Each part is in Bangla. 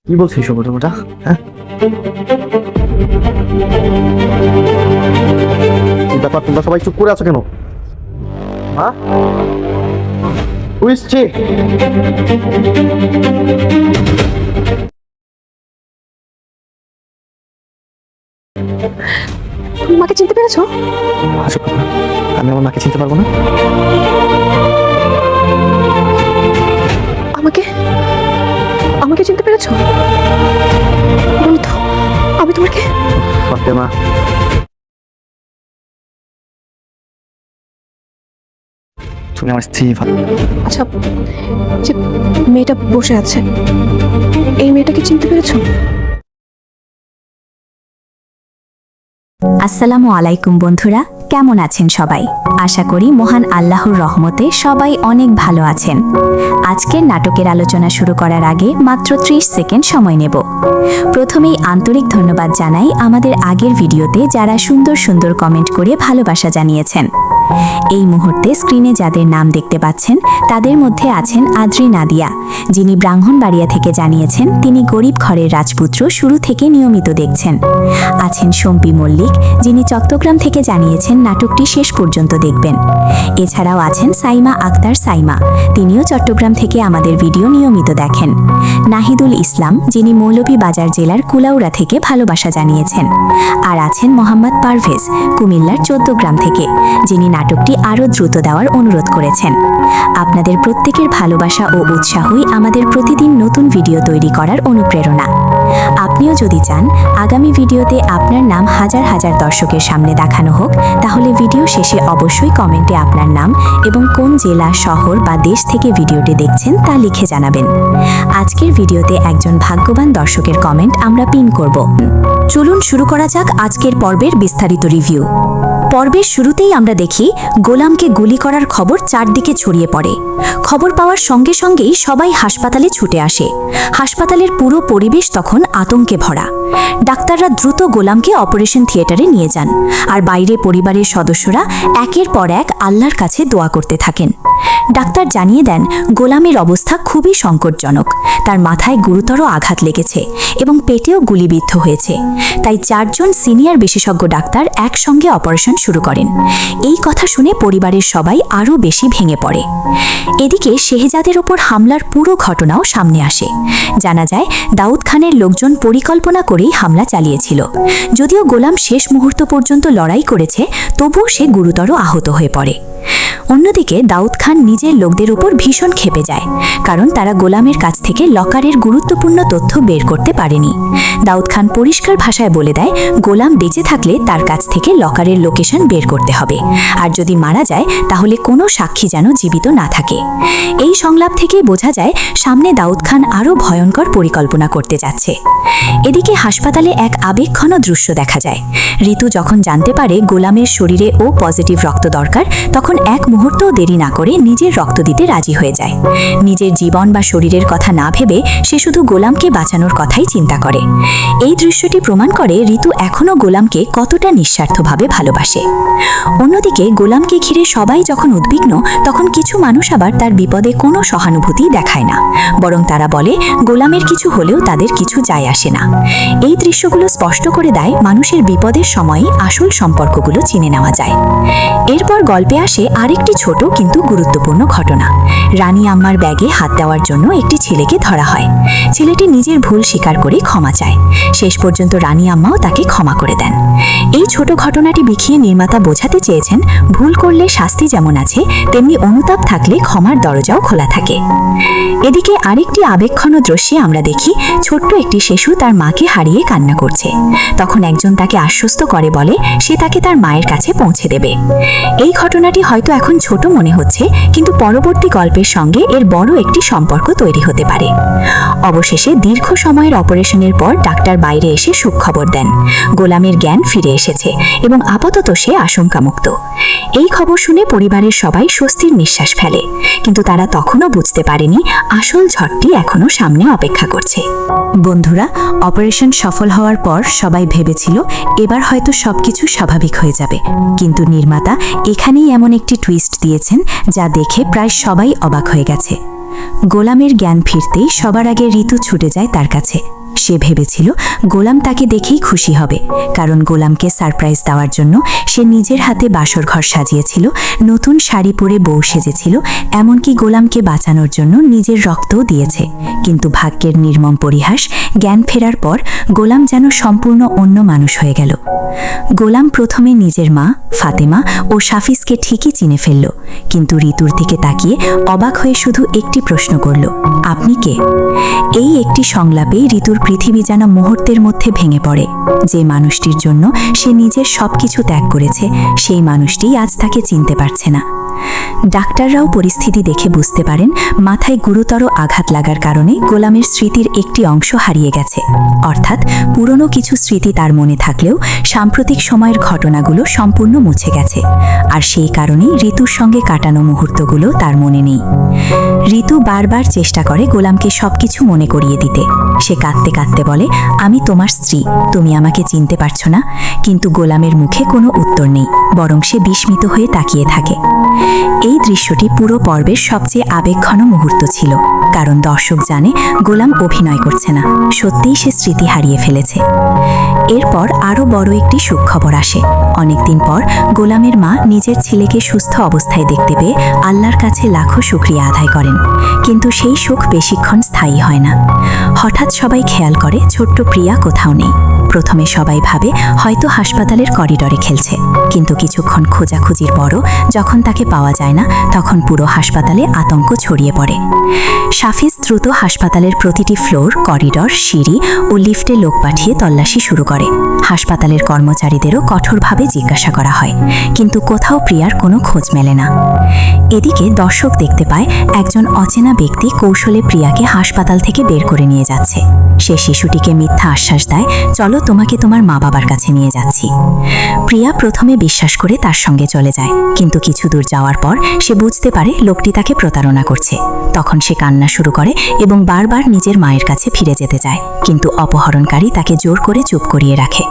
কি বলছিস সবটা? হ্যাঁ, কি ব্যাপার? তোমরা সবাই চুপ করে আছো কেন? হ্যাঁ, বুঝছি। মাকে চিনতে পেরেছো? আসো, আমি আমার মাকে চিনতে পারবো না? আমাকে আমাকে চিনতে পেরেছো? বলো তো, আমি তোমাকে ফাতেমা, তুমি আমার স্ত্রী। আচ্ছা, যে মেয়েটা বসে আছে, এই মেয়েটাকে চিনতে পেরেছো? আসসালামু আলাইকুম বন্ধুরা, কেমন আছেন সবাই? আশা করি মহান আল্লাহর রহমতে সবাই অনেক ভালো আছেন। আজকের নাটকের আলোচনা শুরু করার আগে মাত্র 30 সেকেন্ড সময় নেব। প্রথমেই আন্তরিক ধন্যবাদ জানাই আমাদের আগের ভিডিওতে যারা সুন্দর সুন্দর কমেন্ট করে ভালোবাসা জানিয়েছেন। এই মুহূর্তে স্ক্রিনে যাদের নাম দেখতে পাচ্ছেন তাদের মধ্যে আছেন আদ্রি নাদিয়া, যিনি ব্রাহ্মণবাড়িয়া থেকে জানিয়েছেন তিনি গরিব ঘরের রাজপুত্র শুরু থেকে নিয়মিত দেখছেন। আছেন শম্পি মল্লিক, যিনি চট্টগ্রাম থেকে জানিয়েছেন নাটকটি শেষ পর্যন্ত দেখবেন। এছাড়াও আছেন সাইমা আক্তার সাইমা, তিনিও চট্টগ্রাম থেকে আমাদের ভিডিও নিয়মিত দেখেন। নাহিদুল ইসলাম, যিনি মৌলভীবাজার জেলার কুলাউড়া থেকে ভালোবাসা জানিয়েছেন। আর আছেন মোহাম্মদ পারভেজ, কুমিল্লার 14 গ্রাম থেকে, যিনি নাটকটি আরও দ্রুত দেওয়ার অনুরোধ করেছেন। আপনাদের প্রত্যেকের ভালোবাসা ও উৎসাহই আমাদের প্রতিদিন নতুন ভিডিও তৈরি করার অনুপ্রেরণা। আপনিও যদি চান আগামী ভিডিওতে আপনার নাম হাজার হাজার দর্শকের সামনে দেখানো হোক, তাহলে ভিডিও শেষে অবশ্যই কমেন্টে আপনার নাম এবং কোন জেলা, শহর বা দেশ থেকে ভিডিওটি দেখছেন তা লিখে জানাবেন। আজকের ভিডিওতে একজন ভাগ্যবান দর্শকের কমেন্ট আমরা পিন করব। চলুন শুরু করা যাক আজকের পর্বের বিস্তারিত রিভিউ। পর্বের শুরুতেই আমরা দেখি গোলামকে গুলি করার খবর চারদিকে ছড়িয়ে পড়ে। খবর পাওয়ার সঙ্গে সঙ্গেই সবাই হাসপাতালে ছুটে আসে। হাসপাতালের পুরো পরিবেশ তখন আতঙ্কে ভরা। ডাক্তাররা দ্রুত গোলামকে অপারেশন থিয়েটারে নিয়ে যান, আর বাইরে পরিবারের সদস্যরা একের পর এক আল্লাহর কাছে দোয়া করতে থাকেন। ডাক্তার জানিয়ে দেন গোলামের অবস্থা খুবই সংকটজনক, তার মাথায় গুরুতর আঘাত লেগেছে এবং পেটেও গুলিবিদ্ধ হয়েছে। তাই 4 জন সিনিয়র বিশেষজ্ঞ ডাক্তার একসঙ্গে অপারেশন শুরু করেন। এই কথা শুনে পরিবারের সবাই আরও বেশি ভেঙে পড়ে। এদিকে শেহজাদের ওপর হামলার পুরো ঘটনাও সামনে আসে। জানা যায় দাউদ খানের লোকজন পরিকল্পনা করেই হামলা চালিয়েছিল। যদিও গোলাম শেষ মুহূর্ত পর্যন্ত লড়াই করেছে, তবুও সে গুরুতর আহত হয়ে পড়ে। অন্যদিকে দাউদ খান নিজের লোকদের উপর ভীষণ ক্ষেপে যায়, কারণ তারা গোলামের কাছ থেকে লকারের গুরুত্বপূর্ণ তথ্য বের করতে পারেনি। দাউদ খান পরিষ্কার ভাষায় বলে দেয় গোলাম বেঁচে থাকলে তার কাছ থেকে লকারের লোকেশন বের করতে হবে, আর যদি মারা যায় তাহলে কোনো সাক্ষী যেন জীবিত না থাকে। এই সংলাপ থেকে বোঝা যায় সামনে দাউদ খান আরও ভয়ঙ্কর পরিকল্পনা করতে যাচ্ছে। এদিকে হাসপাতালে এক আবেগঘন দৃশ্য দেখা যায়। ঋতু যখন জানতে পারে গোলামের শরীরে ও পজিটিভ রক্ত দরকার, তখন এক মুহূর্তও দেরি না করে নিজের রক্ত দিতে রাজি হয়ে যায়। নিজের জীবন বা শরীরের কথা না ভেবে সে শুধু গোলামকে বাঁচানোর কথাই চিন্তা করে। এই দৃশ্যটি প্রমাণ করে ঋতু এখনও গোলামকে কতটা নিঃস্বার্থভাবে ভালোবাসে। অন্যদিকে গোলামকে ঘিরে সবাই যখন উদ্বিগ্ন, তখন কিছু মানুষ আবার তার বিপদে কোনো সহানুভূতি দেখায় না, বরং তারা বলে গোলামের কিছু হলেও তাদের কিছু যায় আসে না। এই দৃশ্যগুলো স্পষ্ট করে দেয় মানুষের বিপদের সময়ই আসল সম্পর্কগুলো চিনে নেওয়া যায়। এরপর গল্পে আসে আরেকটি ছোট কিন্তু গুরুত্বপূর্ণ ঘটনা। রানী আম্মার ব্যাগে হাত দেওয়ার জন্য একটি ছেলেকে ধরা হয়। ছেলেটি নিজের ভুল স্বীকার করে ক্ষমা চায়। শেষ পর্যন্ত রানী আম্মাও তাকে ক্ষমা করে দেন। এই ছোট ঘটনাটি দেখিয়ে নির্মাতা বোঝাতে চেয়েছেন ভুল করলে শাস্তি যেমন আছে, তেমনি অনুতাপ থাকলে ক্ষমার দরজাও খোলা থাকে। এদিকে আরেকটি আবেগঘন দৃশ্যে আমরা দেখি ছোট্ট একটি শিশু তার মাকে হারিয়ে কান্না করছে। তখন একজন তাকে আশ্বস্ত করে বলে সে তাকে তার মায়ের কাছে পৌঁছে দেবে। এই ঘটনাটি হয়তো এখন ছোট মনে হচ্ছে, কিন্তু পরবর্তী গল্পের সঙ্গে এর বড় একটি সম্পর্ক তৈরি হতে পারে। অবশেষে দীর্ঘ সময়ের অপারেশনের পর ডাক্তার বাইরে এসে সুখবর দেন গোলামের জ্ঞান ফিরে এসেছে এবং আপাতত সে আশঙ্কামুক্ত। এই খবর শুনে পরিবারের সবাই স্বস্তির নিঃশ্বাস ফেলে, কিন্তু তারা তখনও বুঝতে পারেনি আসল ঝড়টি এখনো সামনে অপেক্ষা করছে। বন্ধুরা, অপারেশন সফল হওয়ার পর সবাই ভেবেছিল এবার হয়তো সবকিছু স্বাভাবিক হয়ে যাবে, কিন্তু নির্মাতা এখানেই এমন একটি টুইস্ট দিয়েছেন যা দেখে প্রায় সবাই অবাক হয়ে গেছে। গোলামের জ্ঞান ফিরতেই সবার আগে ঋতু ছুটে যায় তার কাছে। সে ভেবেছিল গোলাম তাকে দেখেই খুশি হবে, কারণ গোলামকে সারপ্রাইজ দেওয়ার জন্য সে নিজের হাতে বাসর ঘর সাজিয়েছিল, নতুন শাড়ি পরে বউ সেজেছিল, এমনকি গোলামকে বাঁচানোর জন্য নিজের রক্তও দিয়েছে। কিন্তু ভাগ্যের নির্মম পরিহাস, জ্ঞান ফেরার পর গোলাম যেন সম্পূর্ণ অন্য মানুষ হয়ে গেল। গোলাম প্রথমে নিজের মা ফাতেমা ও সাফিজকে ঠিকই চিনে ফেলল, কিন্তু ঋতুর দিকে তাকিয়ে অবাক হয়ে শুধু একটি প্রশ্ন করল, আপনি কে? এই একটি সংলাপেই ঋতুর পৃথিবী যেন মুহূর্তের মধ্যে ভেঙে পড়ে। যে মানুষটির জন্য সে নিজের সবকিছু ত্যাগ করেছে, সেই মানুষটি আজ তাকে চিনতে পারছে না। ডাক্তাররাও পরিস্থিতি দেখে বুঝতে পারেন মাথায় গুরুতর আঘাত লাগার কারণে গোলামের স্মৃতির একটি অংশ হারিয়ে গেছে। অর্থাৎ পুরনো কিছু স্মৃতি তার মনে থাকলেও সাম্প্রতিক সময়ের ঘটনাগুলো সম্পূর্ণ মুছে গেছে, আর সেই কারণেই ঋতুর সঙ্গে কাটানো মুহূর্তগুলো তার মনে নেই। ঋতু বারবার চেষ্টা করে গোলামকে সবকিছু মনে করিয়ে দিতে। সে কাঁদতে কাঁদতে বলে, আমি তোমার স্ত্রী, তুমি আমাকে চিনতে পারছো না? কিন্তু গোলামের মুখে কোনো উত্তর নেই, বরং সে বিস্মিত হয়ে তাকিয়ে থাকে। এই দৃশ্যটি পুরো পর্বের সবচেয়ে আবেগঘন মুহূর্ত ছিল, কারণ দর্শক জানে গোলাম অভিনয় করছে না, সত্যিই সে স্মৃতি হারিয়ে ফেলেছে। এরপর আরও বড় একটি সুখবর আসে। অনেকদিন পর গোলামের মা নিজের ছেলেকে সুস্থ অবস্থায় দেখতে পেয়ে আল্লাহর কাছে লাখো শুকরিয়া আদায় করেন। কিন্তু সেই সুখ বেশিক্ষণ স্থায়ী হয় না। হঠাৎ সবাই খেয়াল করে ছোট্ট প্রিয়া কোথাও নেই। প্রথমে সবাই ভাবে হয়তো হাসপাতালের করিডরে খেলছে, কিন্তু কিছুক্ষণ খোঁজাখুঁজির পরও যখন তাকে পাওয়া যায় না, তখন পুরো হাসপাতালে আতঙ্ক ছড়িয়ে পড়ে। সাফিজ দ্রুত হাসপাতালের প্রতিটি ফ্লোর, করিডর, সিঁড়ি ও লিফটে লোক পাঠিয়ে তল্লাশি শুরু করে। হাসপাতালের কর্মচারীদেরও কঠোরভাবে জিজ্ঞাসা করা হয়, কিন্তু কোথাও প্রিয়ার কোনো খোঁজ মেলে না। এদিকে দর্শক দেখতে পায় একজন অচেনা ব্যক্তি কৌশলে প্রিয়াকে হাসপাতাল থেকে বের করে নিয়ে যাচ্ছে। সে শিশুটিকে মিথ্যা আশ্বাস দেয়, চলো তোমাকে তোমার মা বাবার কাছে নিয়ে যাচ্ছি। প্রিয়া প্রথমে বিশ্বাস করে তার সঙ্গে চলে যায়, কিন্তু কিছু দূর যাওয়ার পর সে বুঝতে পারে লোকটি তাকে প্রতারণা করছে। তখন সে কান্না শুরু করে এবং বারবার নিজের মায়ের কাছে ফিরে যেতে চায়, কিন্তু অপহরণকারী তাকে জোর করে চুপ করিয়ে রাখে।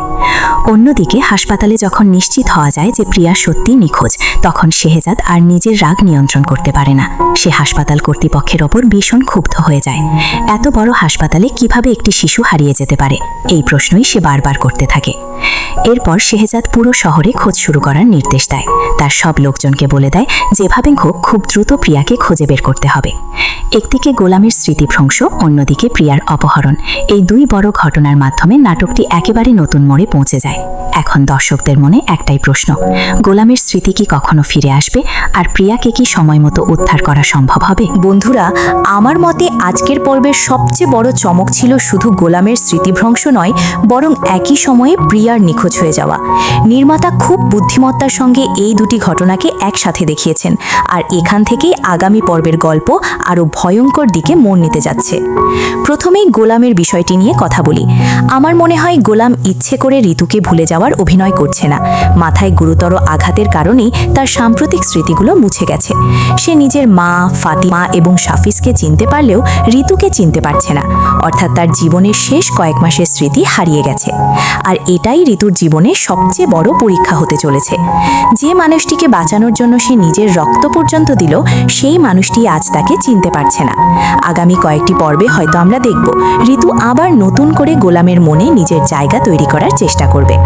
অন্যদিকে হাসপাতালে যখন নিশ্চিত হওয়া যায় যে প্রিয়া সত্যিই নিখোঁজ, তখন শেহজাদ আর নিজের রাগ নিয়ন্ত্রণ করতে পারে না। সে হাসপাতাল কর্তৃপক্ষের ওপর ভীষণ ক্ষুব্ধ হয়ে যায়। এত বড় হাসপাতালে কিভাবে একটি শিশু হারিয়ে যেতে পারে, এই প্রশ্নই সে বারবার করতে থাকে। এরপর শেহজাদ পুরো শহরে খোঁজ শুরু করার নির্দেশ দেয়। তার সব লোকজনকে বলে দেয় যেভাবে হোক খুব দ্রুত প্রিয়াকে খুঁজে বের করতে হবে। একদিকে গোলামের স্মৃতিভ্রংশ, অন্যদিকে প্রিয়ার অপহরণ, এই দুই বড় ঘটনার মাধ্যমে নাটকটি একেবারে নতুন মোড়ে পৌঁছে যায়। এখন দর্শকদের মনে একটাই প্রশ্ন, গোলামের স্মৃতি কি কখনো ফিরে আসবে, আর প্রিয়াকে কি সময় মতো উদ্ধার করা সম্ভব হবে? বন্ধুরা, আমার মতে আজকের পর্বের সবচেয়ে বড় চমক ছিল শুধু গোলামের স্মৃতিভ্রংশ নয়, বরং একই সময়ে প্রিয়ার নিখোঁজ হয়ে যাওয়া। নির্মাতা খুব বুদ্ধিমত্তার সঙ্গে এই দুটি ঘটনাকে একসাথে দেখিয়েছেন, আর এখান থেকেই আগামী পর্বের গল্প আরও ভয়ঙ্কর দিকে মোড় নিতে যাচ্ছে। প্রথমেই গোলামের বিষয়টি নিয়ে কথা বলি। আমার মনে হয় গোলাম ইচ্ছে করে ঋতুকে ভুলে যাওয়ার অভিনয় করছে না। মাথায় গুরুতর আঘাতের কারণেই তার সাম্প্রতিক স্মৃতিগুলো মুছে গেছে। সে নিজের মা ফাতিমা এবং সাফিজকে চিনতে পারলেও ঋতুকে চিনতে পারছে না, অর্থাৎ তার জীবনের শেষ কয়েক মাসের স্মৃতি হারিয়ে গেছে। আর এটাই ঋতুর জীবনে সবচেয়ে বড় পরীক্ষা হতে চলেছে। যে মানুষটিকে বাঁচানোর জন্য সে নিজের রক্ত পর্যন্ত দিল, সেই মানুষটি আজ তাকে চিনতে পারছে না। আগামী কয়েকটি পর্বে হয়তো আমরা দেখব ঋতু আবার নতুন করে গোলামের মনে নিজের জায়গা তৈরি করার চেষ্টা করবে।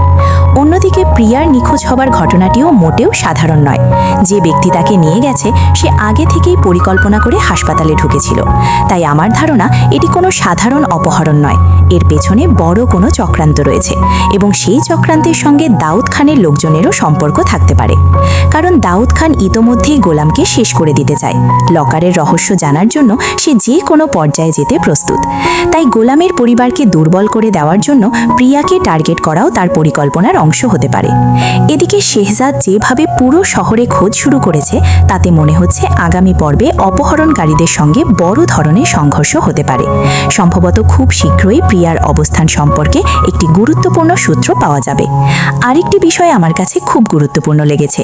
অন্যদিকে প্রিয়ার নিখোঁজ হবার ঘটনাটিও মোটেও সাধারণ নয়। যে ব্যক্তি তাকে নিয়ে গেছে সে আগে থেকেই পরিকল্পনা করে হাসপাতালে ঢুকেছিল। তাই আমার ধারণা এটি কোনো সাধারণ অপহরণ নয়, এর পেছনে বড় কোনো চক্রান্ত রয়েছে, এবং সেই চক্রান্তের সঙ্গে দাউদ খানের লোকজনেরও সম্পর্ক থাকতে পারে। কারণ দাউদ খান ইতোমধ্যেই গোলামকে শেষ করে দিতে চায়। লকারের রহস্য জানার জন্য সে যে কোনো পর্যায়ে যেতে প্রস্তুত। তাই গোলামের পরিবারকে দুর্বল করে দেওয়ার জন্য প্রিয়াকে টার্গেট করাও তার পরিকল্পনার অংশ হতে পারে। এদিকে শেহজাদ যেভাবে পুরো শহরে খোঁজ শুরু করেছে, তাতে মনে হচ্ছে আগামী পর্বে অপহরণকারীদের সঙ্গে বড় ধরনের সংঘর্ষ হতে পারে। সম্ভবত খুব শীঘ্রই প্রিয়ার অবস্থান সম্পর্কে একটি গুরুত্বপূর্ণ সূত্র পাওয়া যাবে। আরেকটি বিষয় আমার কাছে খুব গুরুত্বপূর্ণ লেগেছে।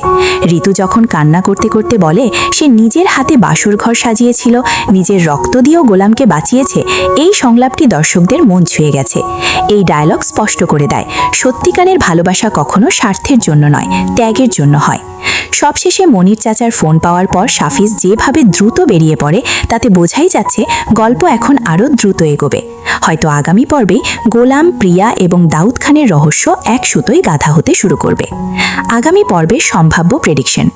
ঋতু যখন কান্না করতে করতে বলে সে নিজের হাতে বাসর ঘর সাজিয়েছিল, নিজের রক্ত দিয়েও গোলামকে বাঁচিয়েছে, এই সংলাপটি দর্শকদের মন ছুঁয়ে গেছে। এই ডায়লগ স্পষ্ট করে দেয় সত্যিকারের ভালোবাসা ভালোবাসা কখনো স্বার্থের জন্য নয়, ত্যাগের জন্য হয়। সবশেষে মনির চাচার ফোন পাওয়ার পর সাফিজ যেভাবে দ্রুত বেরিয়ে পড়ে তাতে বোঝাই যাচ্ছে গল্প এখন আরও দ্রুত এগোবে। হয়তো আগামী পর্বে গোলাম, প্রিয়া এবং দাউদ খানের রহস্য এক সুতোয় গাঁথা হতে শুরু করবে। আগামী পর্বের সম্ভাব্য প্রেডিকশন।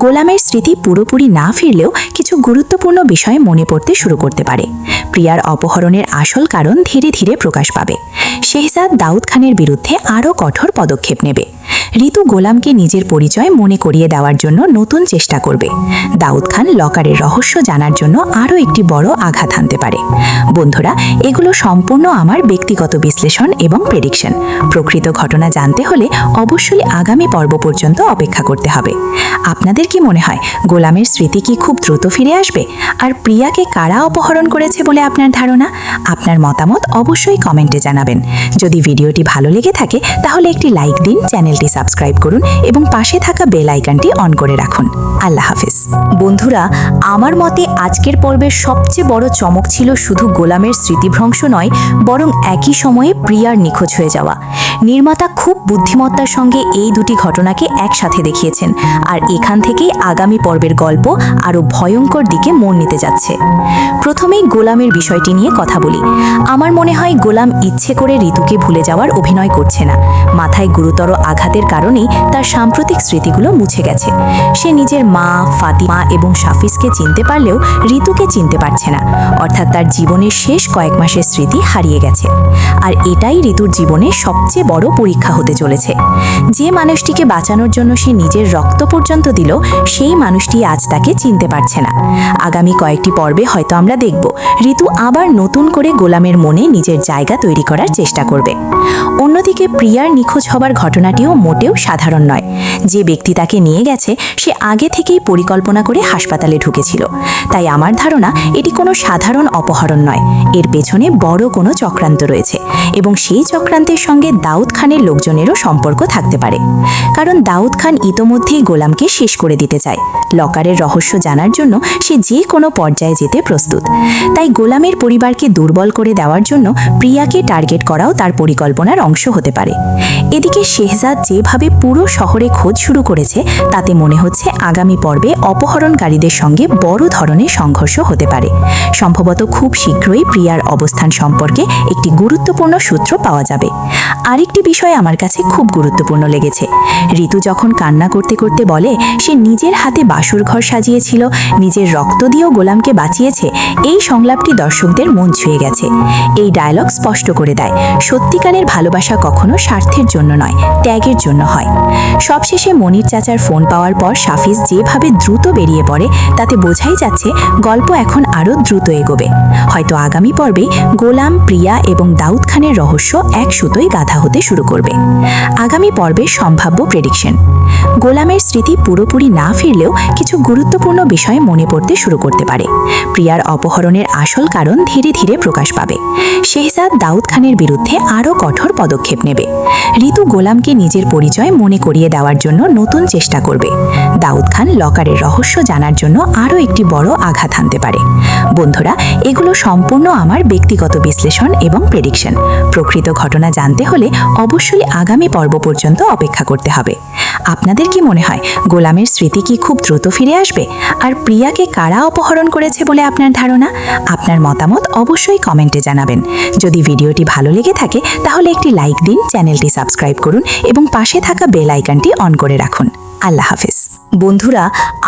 গোলামের স্মৃতি পুরোপুরি না ফিরলেও কিছু গুরুত্বপূর্ণ বিষয় মনে পড়তে শুরু করতে পারে। প্রিয়ার অপহরণের আসল কারণ ধীরে ধীরে প্রকাশ পাবে। শেহজাদ দাউদ খানের বিরুদ্ধে আরও কঠোর পদক্ষেপ নেবে। ঋতু গোলামকে নিজের পরিচয় মনে করিয়ে দেওয়ার জন্য নতুন চেষ্টা করবে। দাউদ খান লকারের রহস্য জানার জন্য আরও একটি বড় আঘাত হানতে পারে। বন্ধুরা, এগুলো সম্পূর্ণ আমার ব্যক্তিগত বিশ্লেষণ এবং প্রেডিকশন। প্রকৃত ঘটনা জানতে হলে অবশ্যই আগামী পর্ব পর্যন্ত অপেক্ষা করতে হবে। আপনাদের কি মনে হয় গোলামের স্মৃতি কি খুব দ্রুত ফিরে আসবে? আর প্রিয়াকে কারা অপহরণ করেছে বলে আপনার ধারণা? আপনার মতামত অবশ্যই কমেন্টে জানাবেন। যদি ভিডিওটি ভালো লেগে থাকে তাহলে একটি লাইক দিন, চ্যানেলটি সাবস্ক্রাইব করুন এবং পাশে থাকা বেল আইকনটি অন করে রাখুন। আল্লাহ হাফিজ। বন্ধুরা, আমার মতে আজকের পর্বের সবচেয়ে বড় চমক ছিল শুধু গোলামের স্মৃতিভ্রংশ নয়, বরং একই সময়ে প্রিয়ার নিখোঁজ হয়ে যাওয়া। নির্মাতা খুব বুদ্ধিমত্তার সঙ্গে এই দুটি ঘটনাকে একসাথে দেখিয়েছেন, আর এখান থেকেই আগামী পর্বের গল্প আরও ভয়ঙ্কর দিকে মোড় নিতে যাচ্ছে। প্রথমেই গোলামের বিষয়টি নিয়ে কথা বলি। আমার মনে হয় গোলাম ইচ্ছে করে ঋতুকে ভুলে যাওয়ার অভিনয় করছে না। মাথায় গুরুতর আঘাতের কারণেই তার সাম্প্রতিক স্মৃতিগুলো মুছে গেছে। সে নিজের মা, ফাতিমা এবং সাফিজকে চিনতে পারলেও ঋতুকে চিনতে পারছে না। অর্থাৎ তার জীবনের শেষ কয়েক মাসের স্মৃতি হারিয়ে গেছে। আর এটাই ঋতুর জীবনে সবচেয়ে বড় পরীক্ষা হতে চলেছে। যে মানুষটিকে বাঁচানোর জন্য সে নিজের রক্ত পর্যন্ত দিল, সেই মানুষটি আজ তাকে চিনতে পারছে না। আগামী কয়েকটি পর্বে হয়তো আমরা দেখব ঋতু আবার নতুন করে গোলামের মনে নিজের জায়গা তৈরি করার চেষ্টা করবে। অন্যদিকে প্রিয়ার নিখোঁজ হবার ঘটনাটিও মোটেও সাধারণ নয়। যে ব্যক্তি তাকে নিয়ে গেছে সে আগে থেকেই পরিকল্পনা করে হাসপাতালে ঢুকেছিল। তাই আমার ধারণা এটি কোনো সাধারণ অপহরণ নয়, এর পেছনে বড় কোনো চক্রান্ত রয়েছে এবং সেই চক্রান্তের সঙ্গে দাউদ খানের লোকজনেরও সম্পর্ক থাকতে পারে। কারণ দাউদ খান ইতোমধ্যেই গোলামকে শেষ করে দিতে চায়। লকারের রহস্য জানার জন্য সে যে কোনো পর্যায়ে যেতে প্রস্তুত। তাই গোলামের পরিবারকে দুর্বল করে দেওয়ার জন্য প্রিয়াকে টার্গেট করাও তার পরিকল্পনার অংশ হতে পারে। এদিকে শেহজাদ যেভাবে পুরো শহরে খোঁজ শুরু করেছে তাতে মনে হচ্ছে আগামী পর্বে অপহরণকারীদের সঙ্গে বড় ধরনের সংঘর্ষ হতে পারে। সম্ভবত খুব শীঘ্রই প্রিয়ার অবস্থান সম্পর্কে একটি গুরুত্বপূর্ণ সূত্র পাওয়া যাবে। আরেকটি বিষয় আমার কাছে খুব গুরুত্বপূর্ণ লেগেছে। ঋতু যখন কান্না করতে করতে বলে সে নিজের হাতে বাসর ঘর সাজিয়েছিল, নিজের রক্ত দিয়েও গোলামকে বাঁচিয়েছে, এই সংলাপটি দর্শকদের মন ছুঁয়ে গেছে। এই ডায়লগ স্পষ্ট করে দেয় সত্যিকারের ভালোবাসা কখনো স্বার্থের জন্য নয়, ত্যাগের জন্য হয়। সবশেষে মনির চাচার ফোন পাওয়ার পর সাফিজ যেভাবে দ্রুত বেরিয়ে পড়ে তাতে বোঝাই যাচ্ছে গল্প এখন আরও দ্রুত এগোবে। হয়তো আগামী পর্বে গোলাম, প্রিয়া এবং দাউদ খানের রহস্য এক সুতোয় গাঁথা হতে শুরু করবে। আগামী পর্বের সম্ভাব্য প্রেডিকশন। গোলামের স্মৃতি পুরোপুরি না ফিরলেও কিছু গুরুত্বপূর্ণ বিষয় মনে পড়তে শুরু করতে পারে। প্রিয়ার অপহরণের আসল কারণ ধীরে ধীরে প্রকাশ পাবে। শেহজাদ দাউদ খানের বিরুদ্ধে আরও কঠোর পদক্ষেপ নেবে। ঋতু গোলামকে নিজের পরিচয় মনে করিয়ে দেওয়ার জন্য নতুন চেষ্টা করবে। দাউদ খান লকারের রহস্য জানার জন্য আরও একটি বড় আঘাত হানতে পারে। বন্ধুরা, এগুলো সম্পূর্ণ আমার ব্যক্তিগত বিশ্লেষণ এবং প্রেডিকশন। প্রকৃত ঘটনা জানতে হলে অবশ্যই আগামী পর্ব পর্যন্ত অপেক্ষা করতে হবে। আপনাদের কি মনে হয় গোলামের স্মৃতি কি খুব দ্রুত ফিরে আসবে? আর প্রিয়াকে কারা অপহরণ করেছে বলে আপনার ধারণা? আপনার মতামত অবশ্যই কমেন্টে জানাবেন। যদি ভিডিওটি ভালো লেগে থাকে তাহলে একটি লাইক দিন, চ্যানেলটি সাবস্ক্রাইব করুন এবং পাশে থাকা বেল আইকনটি অন করে রাখুন। আল্লাহ হাফিজ। বন্ধুরা,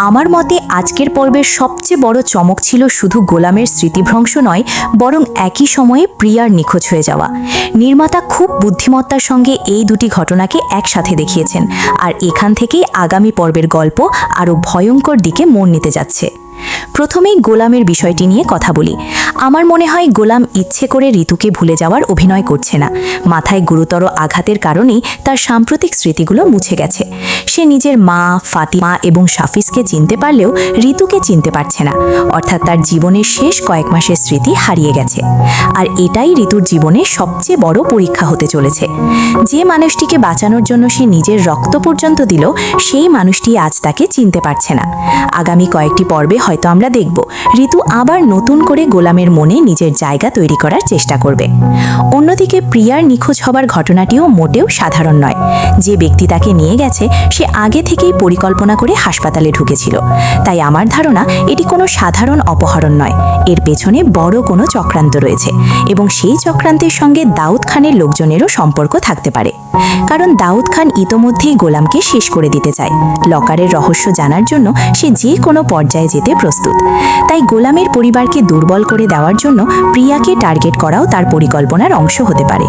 আমার মতে আজকের পর্বের সবচেয়ে বড় চমক ছিল শুধু গোলামের স্মৃতিভ্রংশ নয়, বরং একই সময়ে প্রিয়ার নিখোঁজ হয়ে যাওয়া। নির্মাতা খুব বুদ্ধিমত্তার সঙ্গে এই দুটি ঘটনাকে একসাথে দেখিয়েছেন, আর এখান থেকেই আগামী পর্বের গল্প আরও ভয়ঙ্কর দিকে মোড় নিতে যাচ্ছে। প্রথমেই গোলামের বিষয়টি নিয়ে কথা বলি। আমার মনে হয় গোলাম ইচ্ছে করে ঋতুকে ভুলে যাওয়ার অভিনয় করছে না। মাথায় গুরুতর আঘাতের কারণেই তার সাম্প্রতিক স্মৃতিগুলো মুছে গেছে। সে নিজের মা, ফাতিমা এবং সাফিজকে চিনতে পারলেও ঋতুকে চিনতে পারছে না। অর্থাৎ তার জীবনের শেষ কয়েক মাসের স্মৃতি হারিয়ে গেছে। আর এটাই ঋতুর জীবনে সবচেয়ে বড় পরীক্ষা হতে চলেছে। যে মানুষটিকে বাঁচানোর জন্য সে নিজের রক্ত পর্যন্ত দিল, সেই মানুষটি আজ তাকে চিনতে পারছে না। আগামী কয়েকটি পর্বে হয়তো আমরা দেখব ঋতু আবার নতুন করে গোলামের মনে নিজের জায়গা তৈরি করার চেষ্টা করবে। অন্যদিকে প্রিয়ার নিখোঁজ হবার ঘটনাটিও মোটেও সাধারণ নয়। যে ব্যক্তি তাকে নিয়ে গেছে সে আগে থেকেই পরিকল্পনা করে হাসপাতালে ঢুকেছিল। তাই আমার ধারণা এটি কোনো সাধারণ অপহরণ নয়, এর পেছনে বড় কোনো চক্রান্ত রয়েছে এবং সেই চক্রান্তের সঙ্গে দাউদ খানের লোকজনেরও সম্পর্ক থাকতে পারে। কারণ দাউদ খান ইতোমধ্যেই গোলামকে শেষ করে দিতে চায়। লকারের রহস্য জানার জন্য সে যে কোনো পর্যায়ে যেতে প্রস্তুত। তাই গোলামের পরিবারকে দুর্বল করে দেওয়ার জন্য প্রিয়াকে টার্গেট করাও তার পরিকল্পনার অংশ হতে পারে।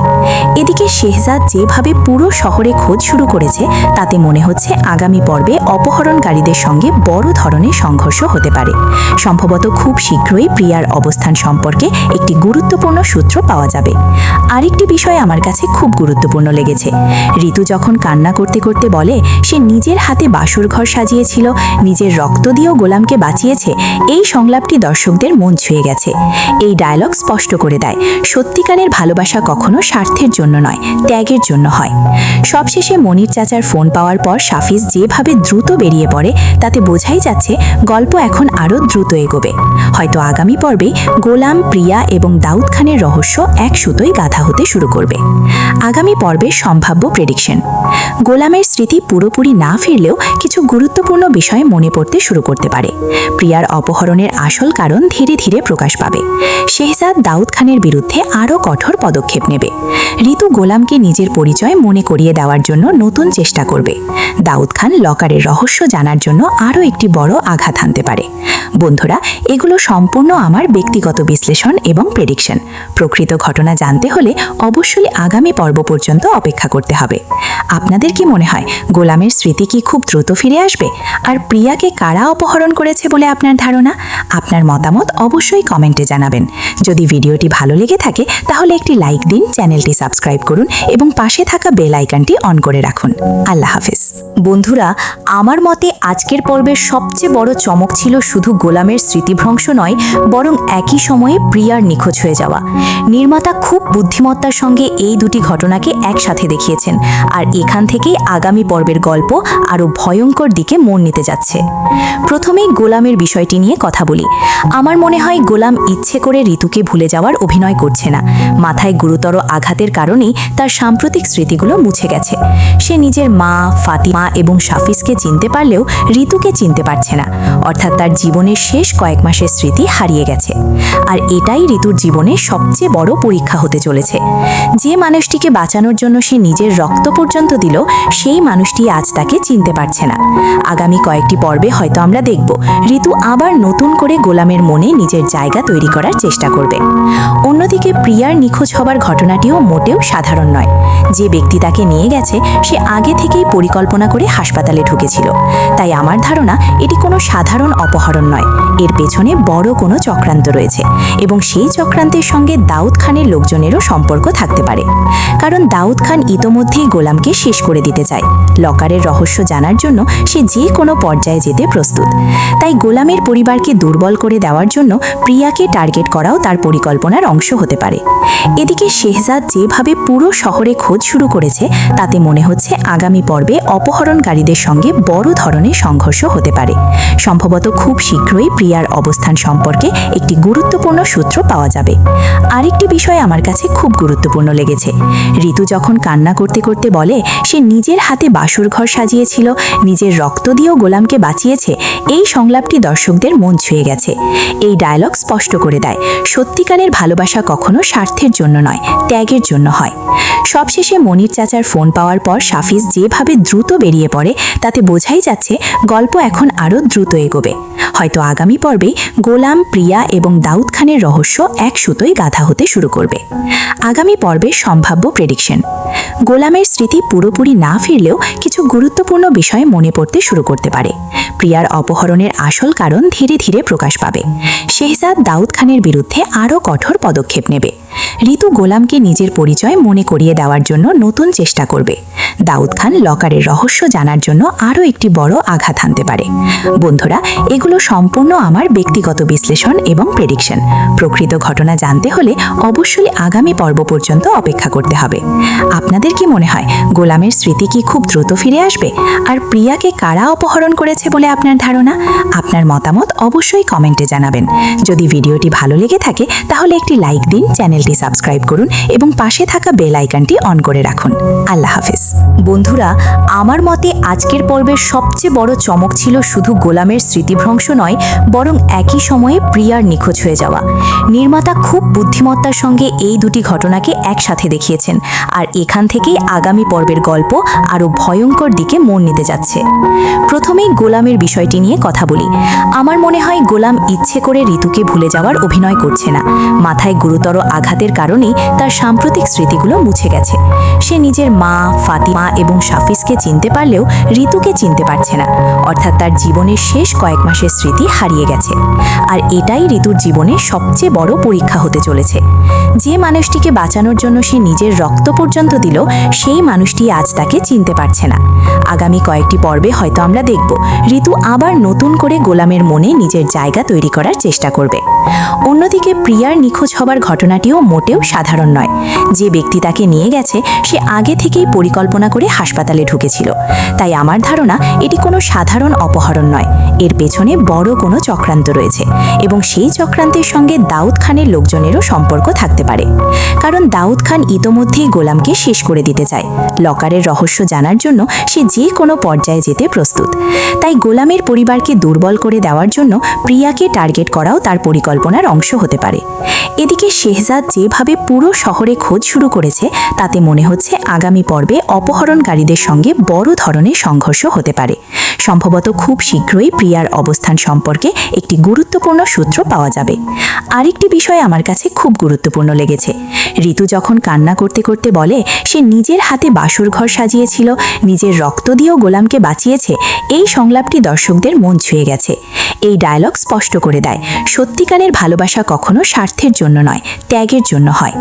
এদিকে শেহজাদ যেভাবে পুরো শহরে খোঁজ শুরু করেছে তাতে মনে হচ্ছে আগামী পর্বে অপহরণকারীদের সঙ্গে বড় ধরনের সংঘর্ষ হতে পারে। সম্ভবত খুব শীঘ্রই প্রিয়ার অবস্থান সম্পর্কে একটি গুরুত্বপূর্ণ সূত্র পাওয়া যাবে। আরেকটি বিষয় আমার কাছে খুব গুরুত্বপূর্ণ লেগেছে। ঋতু যখন কান্না করতে করতে বলে সে নিজের হাতে বাসর ঘর সাজিয়েছিল, নিজের রক্ত দিয়েও গোলামকে বাঁচিয়েছে, এই সংলাপটি দর্শকদের মন ছুঁয়ে গেছে। এই ডায়লগ স্পষ্ট করে দেয় সত্যিকারের ভালোবাসা কখনো স্বার্থের জন্য নয়, ত্যাগের জন্য হয়। সবশেষে মনির চাচার ফোন পাওয়ার পর সাফিজ যেভাবে দ্রুত বেরিয়ে পড়ে তাতে বোঝাই যাচ্ছে গল্প এখন আরও দ্রুত এগোবে। হয়তো আগামী পর্বে গোলাম, প্রিয়া এবং দাউদ খানের রহস্য এক সুতোয় গাঁথা হতে শুরু করবে। আগামী পর্বের সম্ভাব্য প্রেডিকশন। গোলামের স্মৃতি পুরোপুরি না ফিরলেও কিছু গুরুত্বপূর্ণ বিষয় মনে পড়তে শুরু করতে পারে। প্রিয়ার অপহরণের আসল কারণ ধীরে ধীরে প্রকাশ পাবে। শেহজাদ দাউদ খানের বিরুদ্ধে আরও কঠোর পদক্ষেপ নেবে। ঋতু গোলামকে নিজের পরিচয় মনে করিয়ে দেওয়ার জন্য নতুন চেষ্টা করবে। দাউদ খান লকারের রহস্য জানার জন্য আরও একটি বড় আঘাত হানতে পারে। বন্ধুরা, এগুলো সম্পূর্ণ আমার ব্যক্তিগত বিশ্লেষণ এবং প্রেডিকশন। প্রকৃত ঘটনা জানতে হলে অবশ্যই আগামী পর্ব পর্যন্ত অপেক্ষা করতে হবে। আপনাদের কি মনে হয় গোলামের স্মৃতি কি খুব দ্রুত ফিরে আসবে? আর প্রিয়াকে কারা অপহরণ করেছে বলে আপনার ধারণা? আপনার মতামত অবশ্যই কমেন্টে জানাবেন। যদি ভিডিওটি ভালো লেগে থাকে তাহলে একটি লাইক দিন, চ্যানেলটি সাবস্ক্রাইব করুন এবং পাশে থাকা বেল আইকনটি অন করে রাখুন। আল্লাহ হাফেজ। বন্ধুরা, আমার মতে আজকের পর্বের সবচেয়ে বড় চমক ছিল শুধু গোলামের স্মৃতিভ্রংশ নয়, বরং একই সময়ে প্রিয়ার নিখোঁজ হয়ে যাওয়া। নির্মাতা খুব বুদ্ধিমত্তার সঙ্গে এই দুটি ঘটনাকে একসাথে দেখিয়েছেন, আর এখান থেকেই আগামী পর্বের গল্প আরও ভয়ঙ্কর দিকে মন নিতে যাচ্ছে। প্রথমেই গোলামের বিষয়টি নিয়ে কথা বলি। আমার মনে হয় গোলাম ইচ্ছে করে ঋতুকে ভুলে যাওয়ার অভিনয় করছে না। মাথায় গুরুতর আঘাতের কারণেই তার সাম্প্রতিক স্মৃতিগুলো মুছে গেছে। সে নিজের মা, ফাতিমা এবং সাফিজকে চিনতে পারলেও ঋতুকে চিনতে পারছে না। অর্থাৎ তার জীবনের শেষ কয়েক মাসের স্মৃতি হারিয়ে গেছে। আর এটাই ঋতুর জীবনের সবচেয়ে বড় পরীক্ষা হতে চলেছে। যে মানুষটিকে বাঁচানোর জন্য সে নিজের রক্ত পর্যন্ত দিল, সেই মানুষটি আজ তাকে চিনতে পারছে না। আগামী কয়েকটি পর্বে হয়তো আমরা দেখব ঋতু আবার নতুন করে গোলামের মনে নিজের জায়গা তৈরি করার চেষ্টা করবে। অন্যদিকে প্রিয়ার নিখোঁজ হবার ঘটনাটিও মোটেও সাধারণ নয়। যে ব্যক্তি তাকে নিয়ে গেছে সে আগে থেকেই পরিকল্পনা করে হাসপাতালে ঢুকেছিল। তাই আমার ধারণা এটি কোনো সাধারণ অপহরণ নয়, এর পেছনে বড় কোনো চক্রান্ত রয়েছে এবং সেই চক্রান্তের সঙ্গে দাউদ খানের লোকজনেরও সম্পর্ক থাকতে পারে। কারণ দাউদ খান ইতোমধ্যেই গোলামকে শেষ করে দিতে চায়। লকারের রহস্য জানার জন্য সে যে কোনো পর্যায়ে যেতে প্রস্তুত। তাই গোলামের পরিবারকে দুর্বল করে দেওয়ার জন্য প্রিয়াকে টার্গেট করাও তার পরিকল্পনার অংশ হতে পারে। এদিকে শেহজাদ যেভাবে পুরো শহরে খোঁজ শুরু করেছে তাতে মনে হচ্ছে আগামী পর্বে অপহরণকারীদের সঙ্গে বড় ধরনের সংঘর্ষ হতে পারে। সম্ভবত খুব শীঘ্রই প্রিয়ার অবস্থান সম্পর্কে একটি গুরুত্বপূর্ণ সূত্র পাওয়া যাবে। আরেকটি বিষয় আমার কাছে খুব গুরুত্বপূর্ণ লেগেছে। ঋতু যখন কান্না করতে করতে বলে সে নিজের হাতে বাসর ঘর সাজিয়েছিল, নিজের রক্ত দিয়েও গোলামকে বাঁচিয়েছে, এই সংলাপটি দর্শকদের মন ছুঁয়ে গেছে। এই ডায়লগ স্পষ্ট করে দেয় সত্যিকারের ভালোবাসা কখনো স্বার্থের জন্য নয়, ত্যাগের জন্য হয়। সবশেষে মনির চাচার ফোন পাওয়ার পর সাফিজ যেভাবে দ্রুত বেরিয়ে পড়ে তাতে বোঝাই যাচ্ছে গল্প এখন আরও দ্রুত এগোবে। হয়তো আগামী পর্বে গোলাম, প্রিয়া এবং দাউদ খানের রহস্য এক সুতোয় গাঁথা হতে শুরু করবে। আগামী পর্বের সম্ভাব্য প্রেডিকশন। গোলামের স্মৃতি পুরোপুরি না ফিরলেও কিছু গুরুত্বপূর্ণ বিষয় মনে পড়তে শুরু করতে পারে। প্রিয়ার অপহরণের আসল কারণ ধীরে ধীরে প্রকাশ পাবে। শেহজাদ দাউদ খানের বিরুদ্ধে আরও কঠোর পদক্ষেপ নেবে। ঋতু গোলামকে নিজের পরিচয় মনে করিয়ে দেওয়ার জন্য নতুন চেষ্টা করবে। দাউদ খান লকারের রহস্য জানার জন্য আরও একটি বড় আঘাত হানতে পারে। বন্ধুরা, এগুলো সম্পূর্ণ আমার ব্যক্তিগত বিশ্লেষণ এবং প্রেডিকশন। প্রকৃত ঘটনা জানতে হলে অবশ্যই আগামী পর্ব পর্যন্ত অপেক্ষা করতে হবে। আপনাদের কি মনে হয় গোলামের স্মৃতি কি খুব দ্রুত ফিরে আসবে? আর প্রিয়াকে কারা অপহরণ করেছে বলে আপনার ধারণা? আপনার মতামত অবশ্যই কমেন্টে জানাবেন। যদি ভিডিওটি ভালো লেগে থাকে তাহলে একটি লাইক দিন, চ্যানেলটি সাবস্ক্রাইব করুন এবং পাশে থাকা বেল আইকনটি অন করে রাখুন। আল্লাহ হাফেজ। বন্ধুরা, আমার মতে আজকের পর্বের সবচেয়ে বড় চমক ছিল শুধু গোলামের স্মৃতিভ্রংশ নয়, বরং একই সময়ে প্রিয়ার নিখোঁজ হয়ে যাওয়া। নির্মাতা খুব বুদ্ধিমত্তার সঙ্গে এই দুটি ঘটনাকে একসাথে দেখিয়েছেন, আর এখান থেকেই আগামী পর্বের গল্প আরও ভয়ঙ্কর দিকে মন নিতে যাচ্ছে। প্রথমেই গোলামের বিষয়টি নিয়ে কথা বলি। আমার মনে হয় গোলাম ইচ্ছে করে ঋতুকে ভুলে যাওয়ার অভিনয় করছে না। মাথায় গুরুতর আঘাতের কারণেই তার সাম্প্রতিক স্মৃতিগুলো মুছে গেছে। সে নিজের মা, ফাতিমা এবং শাফিজকে চিনতে পারলেও ঋতুকে চিনতে পারছে না। অর্থাৎ তার জীবনের শেষ কয়েক মাসের স্মৃতি হারিয়ে গেছে। আর এটাই ঋতুর জীবনে সবচেয়ে বড় পরীক্ষা হতে চলেছে। যে মানুষটিকে বাঁচানোর জন্য সে নিজের রক্ত পর্যন্ত দিল, সেই মানুষটি আজ তাকে চিনতে পারছে না। আগামী কয়েকটি পর্বে হয়তো আমরা দেখব ঋতু আবার নতুন করে গোলামের মনে নিজের জায়গা তৈরি করার চেষ্টা করবে। অন্যদিকে প্রিয়ার নিখোঁজ হবার ঘটনাটিও মোটেও সাধারণ নয়। যে ব্যক্তি তাকে নিয়ে গেছে সে আগে থেকেই পরিকল্পনা করে হাসপাতালে ঢুকেছিল। তাই আমার ধারণা এটি কোনো সাধারণ অপহরণ নয়, এর পেছনে বড় কোনো চক্রান্ত রয়েছে এবং সেই চক্রান্তের সঙ্গে দাউদ খানের লোকজনেরও সম্পর্ক থাকতে পারে। কারণ দাউদ খান ইতোমধ্যেই গোলামকে শেষ করে দিতে চায়। লকারের রহস্য জানার জন্য সে যে কোনো পর্যায়ে যেতে প্রস্তুত। তাই গোলামের পরিবারকে দুর্বল করে দেওয়ার জন্য প্রিয়াকে টার্গেট করাও তার পরিকল্পনার অংশ হতে পারে। এদিকে শেহজাদ যেভাবে পুরো শহরে খোঁজ শুরু করেছে তাতে মনে হচ্ছে আগামী পর্বে অপহরণকারীদের সঙ্গে বড় ধরনের সংঘর্ষ হতে পারে। সম্ভবত খুব শীঘ্রই প্রিয়ার অবস্থান সম্পর্কে একটি গুরুত্বপূর্ণ সূত্র পাওয়া যাবে। আরেকটি বিষয় আমার কাছে খুব গুরুত্বপূর্ণ লেগেছে। ঋতু যখন কান্না করতে করতে বলে সে নিজের হাতে বাসর ঘর সাজিয়েছিল, নিজের রক্ত দিয়েও গোলামকে বাঁচিয়েছে, এই সংলাপটি দর্শকদের মন ছুঁয়ে গেছে। এই ডায়লগ স্পষ্ট করে দেয় সত্যিকারের ভালোবাসা কখনো স্বার্থের জন্য নয়, ত্যাগের জন্য হয়।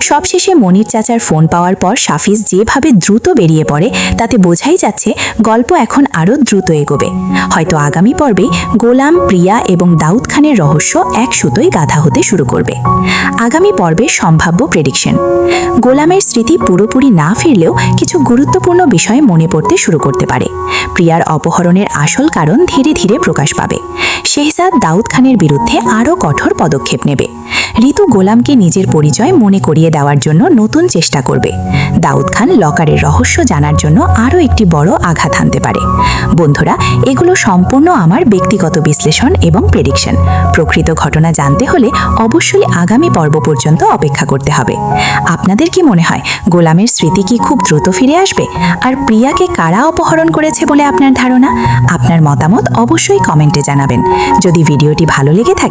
সবশেষে মনির চাচার ফোন পাওয়ার পর শাফিজ যেভাবে দ্রুত বেরিয়ে পড়ে তাতে বোঝাই যাচ্ছে গল্প এখন আরও দ্রুত এগোবে। হয়তো আগামী পর্বে গোলাম, প্রিয়া এবং দাউদ খানের রহস্য এক সুতোয় গাঁথা হতে শুরু করবে। আগামী পর্বের সম্ভাব্য প্রেডিকশন। গোলামের স্মৃতি পুরোপুরি না ফিরলেও কিছু গুরুত্বপূর্ণ বিষয় মনে পড়তে শুরু করতে পারে। প্রিয়ার অপহরণের আসল কারণ ধীরে ধীরে প্রকাশ পাবে। শেহজাদ দাউদ খানের বিরুদ্ধে আরও কঠোর পদক্ষেপ নেবে। ঋতু গোলামকে নিজের পরিচয় মনে করিয়ে দেওয়ার জন্য নতুন চেষ্টা করবে। দাউদ খান লকারের রহস্য জানার জন্য আরও একটি বড় আঘাত হানতে পারে। বন্ধুরা, এগুলো সম্পূর্ণ আমার ব্যক্তিগত বিশ্লেষণ এবং প্রেডিকশন। প্রকৃত ঘটনা জানতে হলে অবশ্যই আগামী পর্ব পর্যন্ত অপেক্ষা করতে হবে। আপনাদের কি মনে হয় গোলামের স্মৃতি কি খুব দ্রুত ফিরে আসবে? আর প্রিয়াকে কারা অপহরণ করেছে বলে আপনার ধারণা? আপনার মতামত অবশ্যই কমেন্টে জানাবেন। যদি ভিডিওটি ভালো লেগে থাকে